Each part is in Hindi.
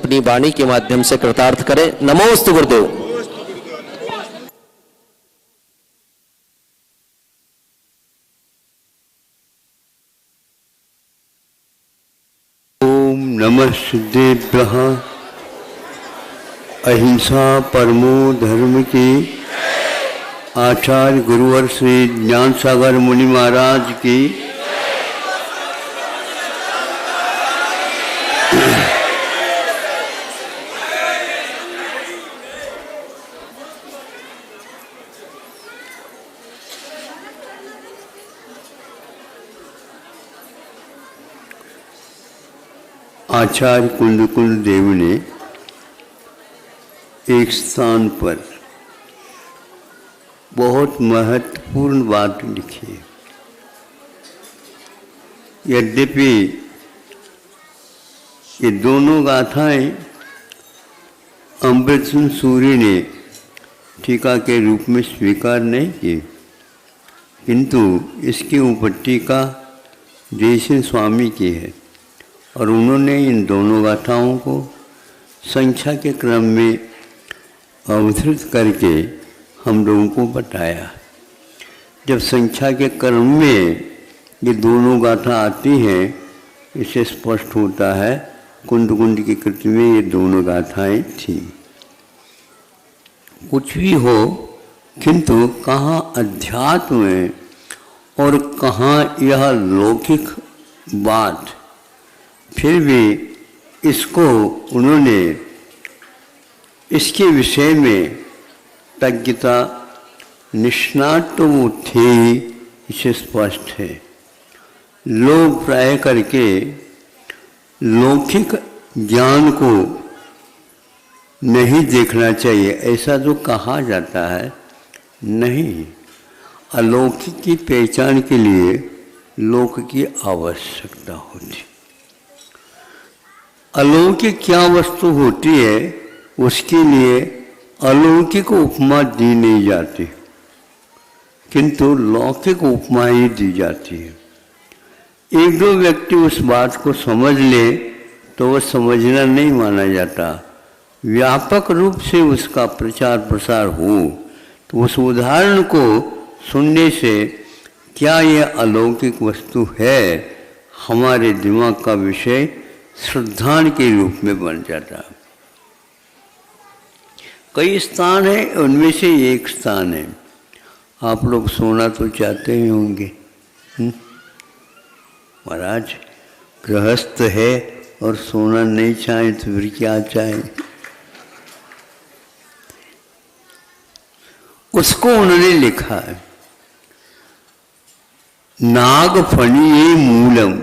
अपनी वाणी के माध्यम से कृतार्थ करें। नमोस्तु गुरुदेव। ओम नमः सिद्धेभ्यः। अहिंसा परमो धर्म की। आचार्य गुरुवर श्री ज्ञान सागर मुनि महाराज की। आचार्य कुंद देव ने एक स्थान पर बहुत महत्वपूर्ण बात लिखी है। यद्यपि ये दोनों गाथाएं अमृतसिंह सूरी ने टीका के रूप में स्वीकार नहीं की, किंतु इसकी ऊपर टीका जयसिंह स्वामी की है और उन्होंने इन दोनों गाथाओं को संख्या के क्रम में अवतरित करके हम लोगों को बताया। जब संख्या के क्रम में ये दोनों गाथा आती हैं, इससे स्पष्ट होता है कुंद की कृति में ये दोनों गाथाएं थी। कुछ भी हो, किंतु कहाँ अध्यात्म है और कहाँ यह लौकिक बात, फिर भी इसको उन्होंने इसके विषय में तज्ञता निष्णात तो वो थे ही, इसे स्पष्ट है। लोग प्राय करके लौकिक ज्ञान को नहीं देखना चाहिए, ऐसा जो कहा जाता है, नहीं। अलौकिक की पहचान के लिए लोक की आवश्यकता होती। अलौकिक क्या वस्तु होती है, उसके लिए अलौकिक उपमा दी नहीं जाती, किंतु लौकिक उपमा ही दी जाती है। एक दो व्यक्ति उस बात को समझ ले तो वह समझना नहीं माना जाता। व्यापक रूप से उसका प्रचार प्रसार हो तो उस उदाहरण को सुनने से क्या यह अलौकिक वस्तु है, हमारे दिमाग का विषय श्रद्धान के रूप में बन जाता है। कई स्थान हैं, उनमें से एक स्थान है। आप लोग सोना तो चाहते ही होंगे। महाराज गृहस्थ है और सोना नहीं चाहे तो फिर क्या चाहे। उसको उन्होंने लिखा है, नाग फणिये मूलम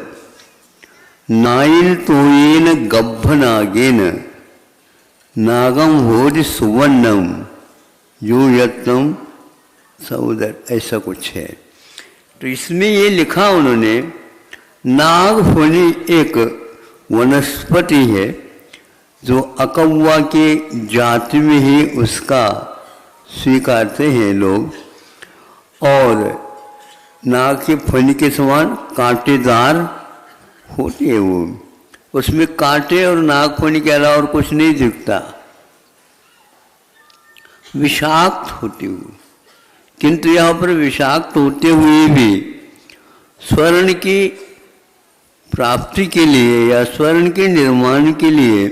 नाइन तोयेन गब्भ नागेन नागम होद सुवर्णम यो यत्नम सौदर, ऐसा कुछ है। तो इसमें ये लिखा उन्होंने, नागफणी एक वनस्पति है जो अकौवा के जाति में ही उसका स्वीकारते हैं लोग, और नाग के फणी के समान कांटेदार होती है वो। उसमें कांटे और नागफणी के अलावा और कुछ नहीं दिखता, विषाक्त होती वो। किंतु यहाँ पर विषाक्त होते हुए भी स्वर्ण की प्राप्ति के लिए या स्वर्ण के निर्माण के लिए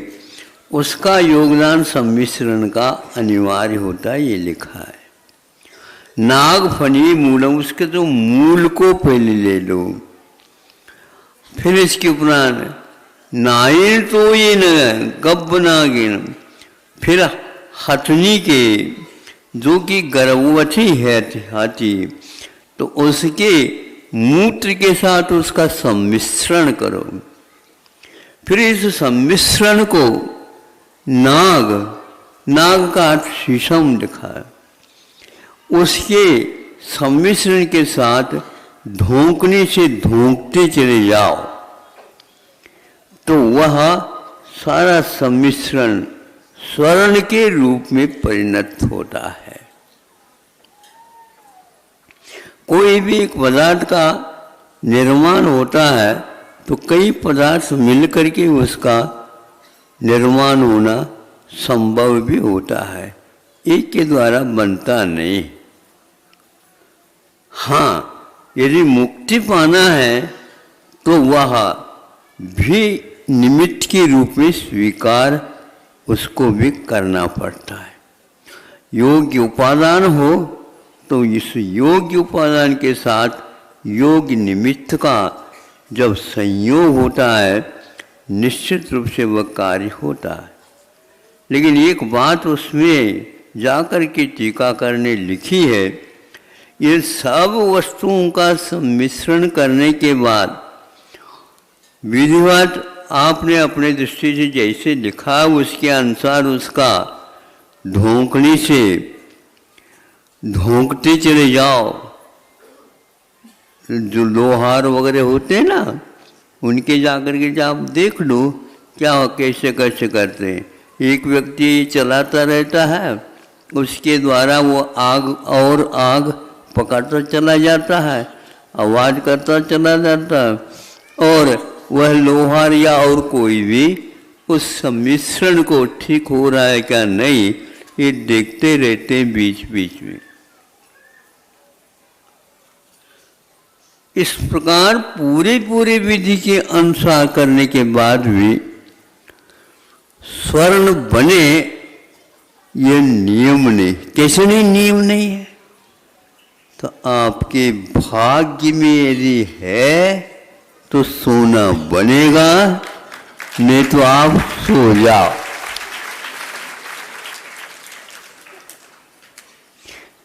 उसका योगदान सम्मिश्रण का अनिवार्य होता है, ये लिखा है। नागफणी मूलम, उसके तो मूल को पहले ले लो, फिर इसके उपरांत नायन तो ये न गब्ब नागिन, फिर हथनी के जो कि गर्भवती है हाथी, तो उसके मूत्र के साथ उसका सम्मिश्रण करो। फिर इस सम्मिश्रण को नाग, नाग का अर्थ शीशम लिखा है, उसके सम्मिश्रण के साथ धोंकने से धोंकते चले जाओ तो वह सारा सम्मिश्रण स्वर्ण के रूप में परिणत होता है। कोई भी एक पदार्थ का निर्माण होता है तो कई पदार्थ मिलकर के उसका निर्माण होना संभव भी होता है, एक के द्वारा बनता नहीं। हाँ, यदि मुक्ति पाना है तो वह भी निमित्त के रूप में स्वीकार उसको भी करना पड़ता है। योग्य उपादान हो तो इस योग्य उपादान के साथ योग्य निमित्त का जब संयोग होता है निश्चित रूप से वह कार्य होता है। लेकिन एक बात उसमें जाकर के टीकाकार ने लिखी है, ये सब वस्तुओं का सम्मिश्रण करने के बाद विधिवत आपने अपने दृष्टि से जैसे लिखा उसके अनुसार उसका ढोंकने से ढोंकते चले जाओ। जो लोहार वगैरह होते हैं ना, उनके जाकर के जब आप देख लो क्या कैसे कैसे करते हैं। एक व्यक्ति चलाता रहता है, उसके द्वारा वो आग और आग पकड़ता चला जाता है, आवाज़ करता चला जाता है, और वह लोहार या और कोई भी उस सम्मिश्रण को ठीक हो रहा है क्या नहीं ये देखते रहते हैं बीच बीच में। इस प्रकार पूरे विधि के अनुसार करने के बाद भी स्वर्ण बने ये नियम नहीं। कैसे नहीं नियम नहीं है? तो आपके भाग्य में यदि है तो सोना बनेगा, नहीं तो आप सो जाओ।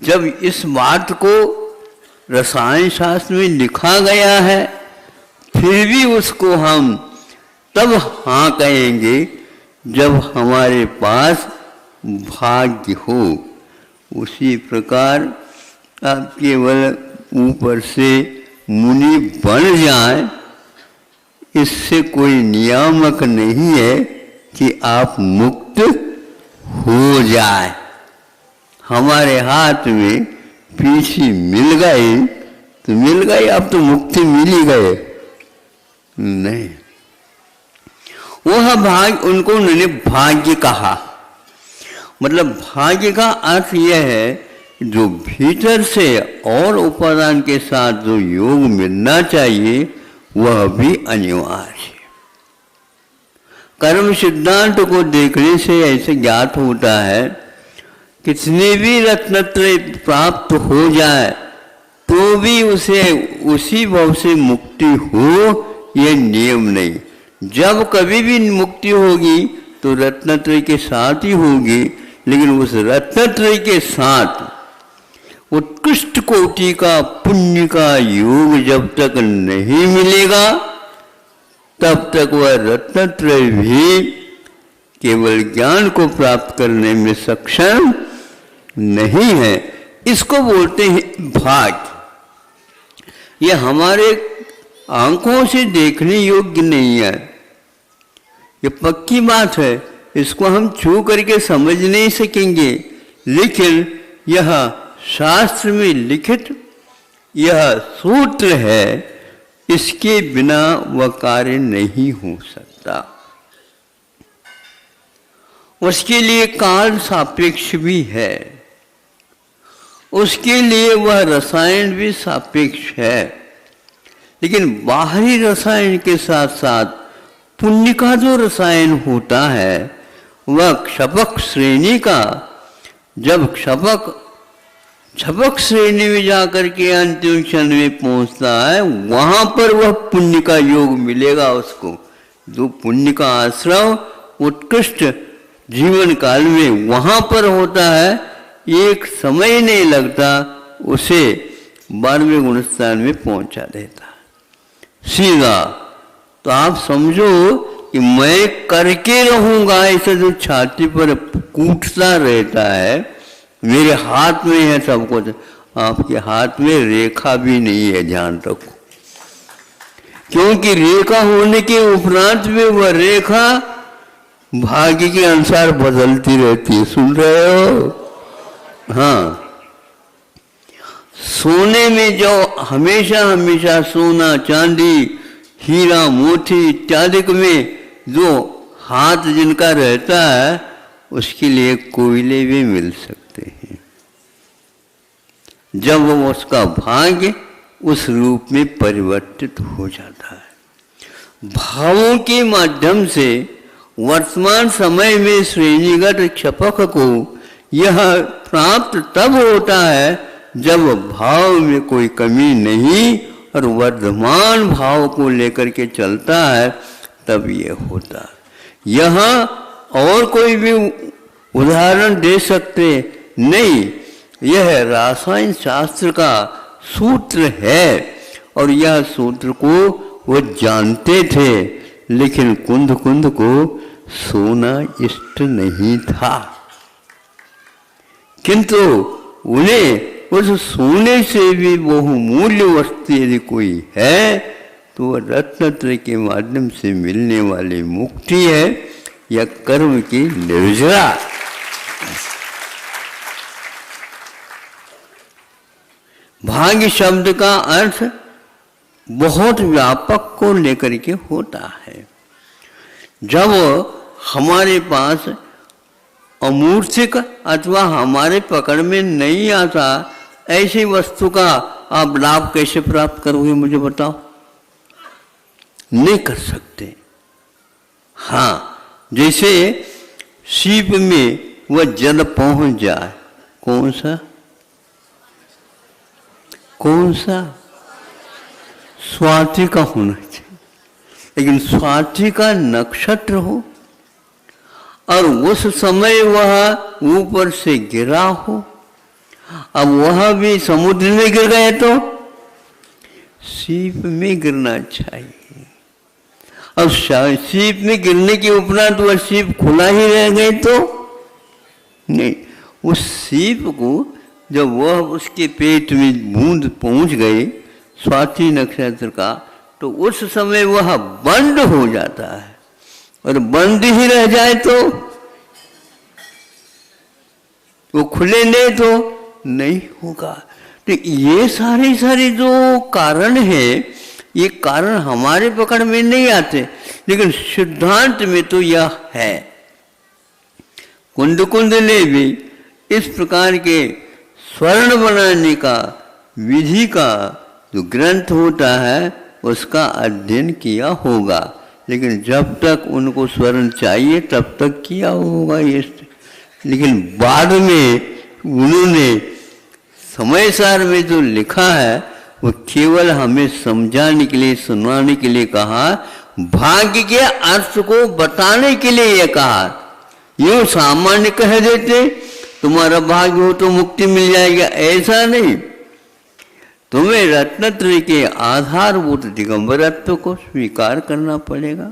जब इस बात को रसायन शास्त्र में लिखा गया है फिर भी उसको हम तब हाँ कहेंगे जब हमारे पास भाग्य हो। उसी प्रकार आप केवल ऊपर से मुनि बन जाए इससे कोई नियामक नहीं है कि आप मुक्त हो जाए। हमारे हाथ में पीछे मिल गई तो मिल गई, अब तो मुक्ति मिल ही गए नहीं। वह भाग्य, उनको उन्होंने भाग्य कहा। मतलब भाग्य का अर्थ यह है जो भीतर से और उपादान के साथ जो योग मिलना चाहिए वह भी अनिवार्य है। कर्म सिद्धांत को देखने से ऐसे ज्ञात होता है कितने भी रत्नत्रय प्राप्त हो जाए तो भी उसे उसी भाव से मुक्ति हो ये नियम नहीं। जब कभी भी मुक्ति होगी तो रत्नत्रय के साथ ही होगी, लेकिन उस रत्नत्रय के साथ उत्कृष्ट कोटि का पुण्य का योग जब तक नहीं मिलेगा तब तक वह रत्नत्रय भी केवल ज्ञान को प्राप्त करने में सक्षम नहीं है। इसको बोलते हैं भाग्य। यह हमारे आंखों से देखने योग्य नहीं है, ये पक्की बात है। इसको हम छू करके समझ नहीं सकेंगे, लेकिन यह शास्त्र में लिखित यह सूत्र है, इसके बिना वह कार्य नहीं हो सकता। उसके लिए काल सापेक्ष भी है, उसके लिए वह रसायन भी सापेक्ष है। लेकिन बाहरी रसायन के साथ साथ पुण्य का जो रसायन होता है वह क्षपक श्रेणी का, जब क्षपक श्रेणी में जाकर के अंतिम क्षण में पहुंचता है वहां पर वह पुण्य का योग मिलेगा उसको। जो पुण्य का आश्रव उत्कृष्ट जीवन काल में वहां पर होता है, एक समय नहीं लगता उसे 12वें गुणस्थान में पहुंचा देता सीधा। तो आप समझो कि मैं करके रहूंगा ऐसा जो छाती पर कूटता रहता है, मेरे हाथ में है सब कुछ। आपके हाथ में रेखा भी नहीं है, ध्यान रखो, क्योंकि रेखा होने के उपरांत में वह रेखा भाग्य के अनुसार बदलती रहती है। सुन रहे हो? हाँ, सोने में जो हमेशा हमेशा सोना चांदी हीरा मोती इत्यादि में जो हाथ जिनका रहता है उसके लिए कोयले भी मिल सकते हैं, जब वो उसका भाग्य उस रूप में परिवर्तित हो जाता है। भावों के माध्यम से वर्तमान समय में श्रेणीगत क्षपक को यह प्राप्त तब होता है जब भाव में कोई कमी नहीं और वर्धमान भाव को लेकर के चलता है, तब ये होता है। यहाँ और कोई भी उदाहरण दे सकते नहीं, यह रसायन शास्त्र का सूत्र है और यह सूत्र को वो जानते थे, लेकिन कुंद कुंद को सोना इष्ट नहीं था। किंतु उन्हें उस सोने से भी बहुमूल्य वस्तु यदि कोई है तो वह रत्नत्रय के माध्यम से मिलने वाली मुक्ति है या कर्म की निर्जरा। भाग्य शब्द का अर्थ बहुत व्यापक को लेकर के होता है। जब हमारे पास अमूर्तिक अथवा हमारे पकड़ में नहीं आता ऐसी वस्तु का आप लाभ कैसे प्राप्त करोगे, मुझे बताओ? नहीं कर सकते। हाँ, जैसे सीप में वह जल पहुंच जाए, कौन सा स्वाति का होना चाहिए, लेकिन स्वाति का नक्षत्र हो और उस समय वह ऊपर से गिरा हो, अब वह भी समुद्र में गिर गए तो सीप में गिरना चाहिए। अब सीप में गिरने के उपरांत वह सीप खुला ही रह गए तो नहीं, उस सीप को जब वह उसके पेट में बूंद पहुंच गई स्वाति नक्षत्र का, तो उस समय वह बंद हो जाता है, और बंद ही रह जाए तो वो खुले नहीं तो नहीं होगा। तो ये सारे जो कारण है, ये कारण हमारे पकड़ में नहीं आते, लेकिन सिद्धांत में तो यह है। कुंद कुंद ने भी इस प्रकार के स्वर्ण बनाने का विधि का जो ग्रंथ होता है उसका अध्ययन किया होगा, लेकिन जब तक उनको स्वर्ण चाहिए तब तक किया होगा ये। लेकिन बाद में उन्होंने समय सार में जो लिखा है वो केवल हमें समझाने के लिए, सुनाने के लिए कहा, भाग्य के अर्थ को बताने के लिए ये कहा। यूं सामान्य कह देते तुम्हारा भाग्य हो तो मुक्ति मिल जाएगी, ऐसा नहीं। तुम्हें रत्नत्रय के आधारभूत दिगंबरत्व को स्वीकार करना पड़ेगा,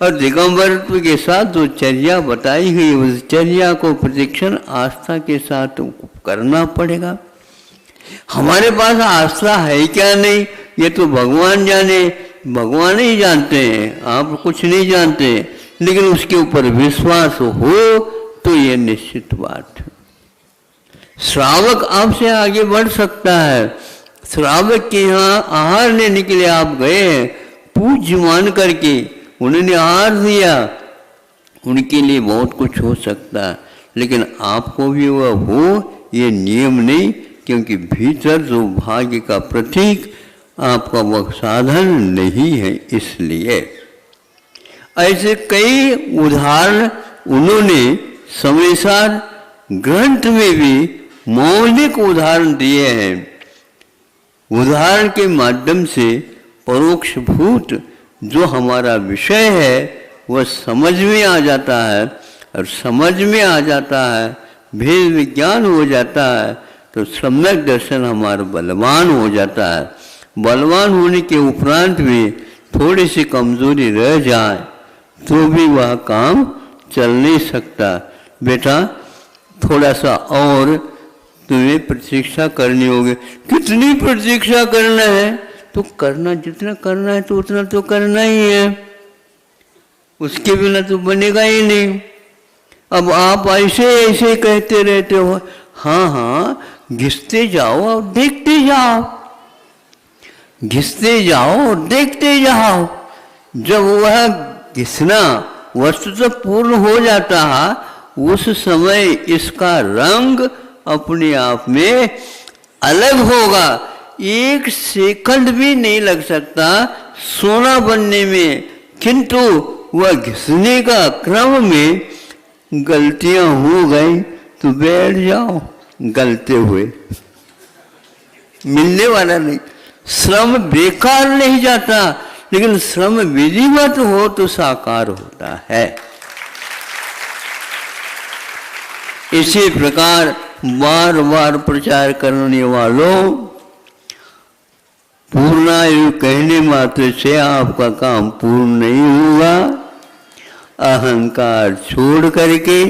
और दिगंबरत्व के साथ जो चर्या बताई गई उस चर्या को प्रतिक्षण आस्था के साथ करना पड़ेगा। हमारे पास आस्था है क्या नहीं ये तो भगवान जाने, भगवान ही जानते हैं, आप कुछ नहीं जानते, लेकिन उसके ऊपर विश्वास हो तो ये निश्चित बात है। श्रावक आपसे आगे बढ़ सकता है। श्रावक के यहाँ आहार लेने के लिए आप गए हैं, पूज्य मान करके उन्होंने आहार दिया, उनके लिए बहुत कुछ हो सकता है, लेकिन आपको भी वह हो ये नियम नहीं, क्योंकि भीतर जो भाग्य का प्रतीक आपका वह साधन नहीं है। इसलिए ऐसे कई उदाहरण उन्होंने समयसार ग्रंथ में भी मौलिक उदाहरण दिए हैं। उदाहरण के माध्यम से परोक्षभूत जो हमारा विषय है वह समझ में आ जाता है, और समझ में आ जाता है, भेद विज्ञान हो जाता है, तो सम्यक दर्शन हमारा बलवान हो जाता है। बलवान होने के उपरांत भी थोड़ी सी कमजोरी रह जाए तो भी वह काम चल नहीं सकता। बेटा थोड़ा सा और तुम्हें प्रतीक्षा करनी होगी। कितनी प्रतीक्षा करना है? तो करना जितना करना है तो उतना तो करना ही है, उसके बिना तो बनेगा ही नहीं। अब आप ऐसे ऐसे कहते रहते हो, हाँ हाँ घिसते जाओ और देखते जाओ, घिसते जाओ और देखते जाओ। जब वह घिसना वस्तुतः पूर्ण हो जाता है, उस समय इसका रंग अपने आप में अलग होगा। एक सेकंड भी नहीं लग सकता सोना बनने में, किंतु वह घिसने का क्रम में गलतियां हो गई तो बैठ जाओ गलते हुए, मिलने वाला नहीं। श्रम बेकार नहीं जाता, लेकिन श्रम विधिवत हो तो साकार होता है। इसी प्रकार बार बार प्रचार करने वालों, पूर्णायु कहने मात्र से आपका काम पूर्ण नहीं होगा। अहंकार छोड़ करके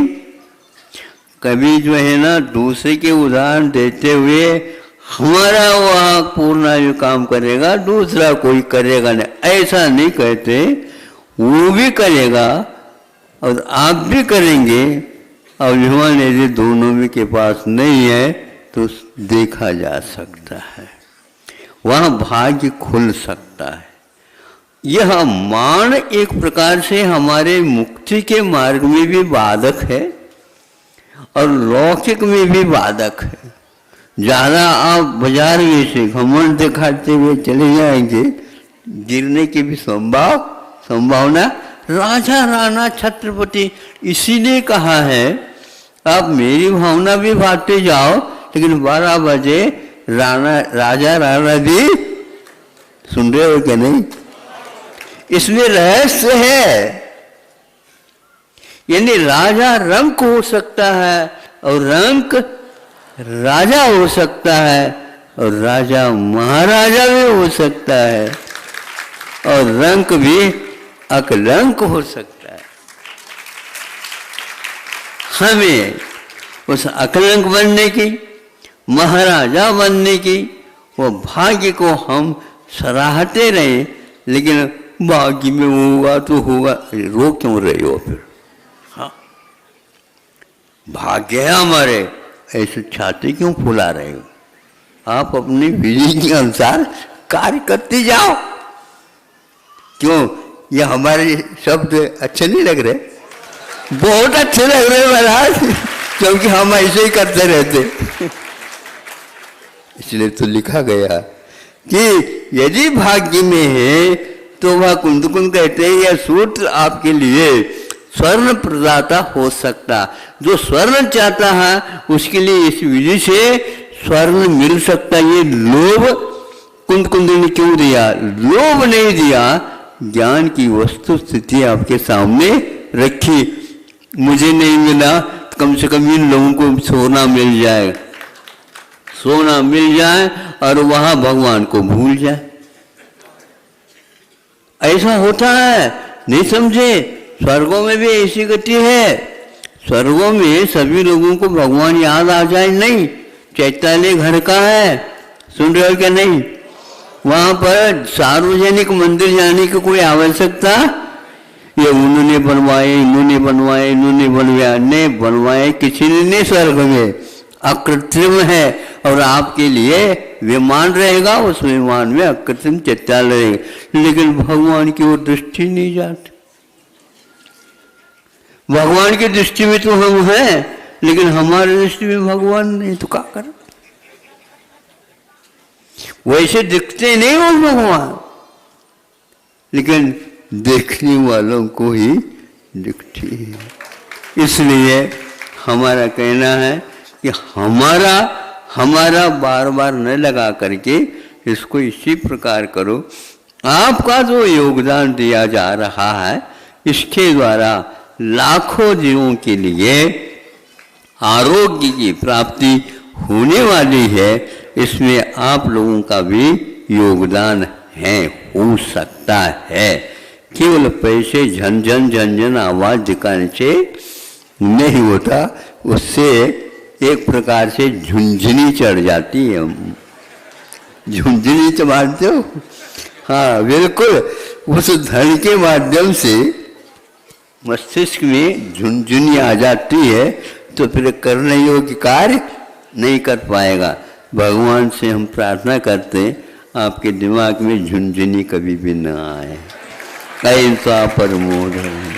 कभी जो है ना दूसरे के उदाहरण देते हुए हमारा वह पूर्णायु काम करेगा, दूसरा कोई करेगा नहीं, ऐसा नहीं कहते। वो भी करेगा और आप भी करेंगे। अभिमान यदि दोनों में के पास नहीं है तो देखा जा सकता है, वहाँ भाग्य खुल सकता है। यह मान एक प्रकार से हमारे मुक्ति के मार्ग में भी बाधक है और लौकिक में भी बाधक है। ज़्यादा आप बाजार में से घमंड दिखाते हुए चले जाएंगे, गिरने की भी संभावना। राजा राणा छत्रपति इसीलिए कहा है आप मेरी भावना भी बांटते जाओ, लेकिन 12 बजे राजा राणा भी सुन रहे हो क्या नहीं? इसमें रहस्य है। यानी राजा रंक हो सकता है और रंक राजा हो सकता है और राजा महाराजा भी हो सकता है और रंक भी अकलंक हो सकता है। हमें उस अकलंक बनने की, महाराजा बनने की, वो भाग्य को हम सराहते रहे, लेकिन भाग्य में होगा तो होगा, रो क्यों रहे हो फिर? हाँ, भाग्य है हमारे, ऐसे छाती क्यों फुला रहे हो? आप अपनी विधि के अनुसार कार्य करते जाओ। क्यों ये हमारे शब्द अच्छे नहीं लग रहे? बहुत अच्छे लग रहे महाराज, क्योंकि हम ऐसे ही करते रहते। इसलिए तो लिखा गया कि यदि भाग्य में है तो वह कुंद कहते हैं यह सूत्र आपके लिए स्वर्ण प्रदाता हो सकता। जो स्वर्ण चाहता है उसके लिए इस विधि से स्वर्ण मिल सकता। ये लोभ कुंद ने क्यों दिया? लोभ नहीं दिया, ज्ञान की वस्तु स्थिति आपके सामने रखी। मुझे नहीं मिला तो कम से कम इन लोगों को सोना मिल जाए, सोना मिल जाए और वहां भगवान को भूल जाए। ऐसा होता है, नहीं समझे? स्वर्गों में भी ऐसी गति है। स्वर्गों में सभी लोगों को भगवान याद आ जाए नहीं, चैतालय घर का है, सुन रहे हो क्या नहीं? वहां पर सार्वजनिक मंदिर जाने की कोई आवश्यकता, ये उन्होंने बनवाए, इन्होंने बनवाए, इन्होंने बनवाया, नहीं बनवाए किसी ने नहीं। स्वर्ग में अकृत्रिम है और आपके लिए विमान रहेगा, उस विमान में अकृत्रिम चैत्यालय रहेगा। लेकिन भगवान की ओर दृष्टि नहीं जाती। भगवान की दृष्टि में तो हम हैं, लेकिन हमारी दृष्टि में भगवान नहीं, तो क्या करें? वैसे दिखते नहीं वो भगवान, लेकिन देखने वालों को ही दिखती है। इसलिए हमारा कहना है कि हमारा बार बार न लगा करके इसको इसी प्रकार करो। आपका जो योगदान दिया जा रहा है इसके द्वारा लाखों जीवों के लिए आरोग्य की प्राप्ति होने वाली है। इसमें आप लोगों का भी योगदान है, हो सकता है। केवल पैसे झन आवाज दिखाने से नहीं होता, उससे एक प्रकार से झुंझुनी चढ़ जाती है। झुंझुनी तो मानते हो? हाँ बिल्कुल, उस धन के माध्यम से मस्तिष्क में झुंझुनी आ जाती है, तो फिर करने योग्य कार्य नहीं कर पाएगा। भगवान से हम प्रार्थना करते आपके दिमाग में झुंझुनी कभी भी न आए। ऐसा परमोधन।